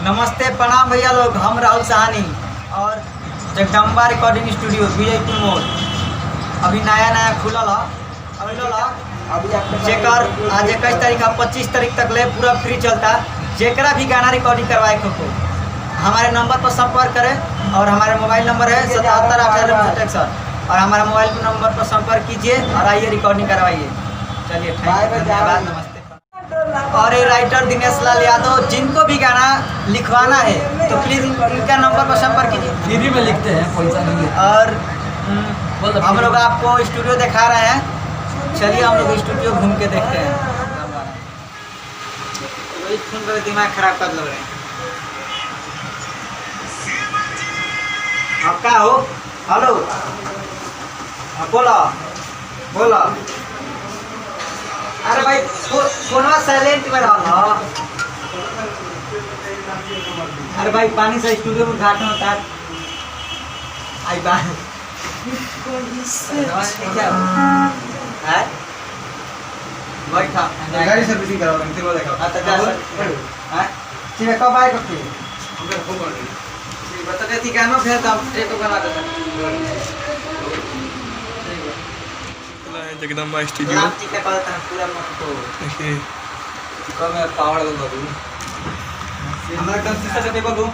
नमस्ते प्रणाम भैया लोग, हम राहुल साहनी और जगदम्बा रिकॉर्डिंग स्टूडियो वीआईपी मोड़ अभी नया खुला अभी जेकर आज 21 तारीख 25 तारीख तक ले पूरा फ्री चलता। जेकरा भी गाना रिकॉर्डिंग करवाए को हमारे नंबर पर संपर्क करें और हमारे मोबाइल नंबर है 77 और हमारा मोबाइल नंबर पर संपर्क कीजिए और आइए रिकॉर्डिंग करवाइए। चलिए धन्यवाद, नमस्ते। और ये राइटर दिनेश लाल यादव, जिनको भी गाना लिखवाना है तो प्लीज़ इनका नंबर पर संपर्क कीजिए। फ्री में लिखते हैं, पैसा नहीं है। और हम लोग आपको स्टूडियो दिखा रहे हैं, चलिए हम लोग स्टूडियो घूम के देखते हैं। वही सुन कर दिमाग खराब कर लग रहे हैं। क्या हो? हेलो, बोला बोला। अरे भाई फोनवा साइलेंट में रहा। अरे भाई पानी से स्टूडियो में उद्घाटन होता है। आई बात क्या है? बैठा गाड़ी सर्विसिंग कराओ, फिर वो देखो। हैं ठीक है, कब आए कब की बता देती गाना फिर तब एक बना देता। जगदम्बा स्टूडियो पूरा देखिए। कम पावर दो बाबू। हमारा कंसिस्टेंसी देखो।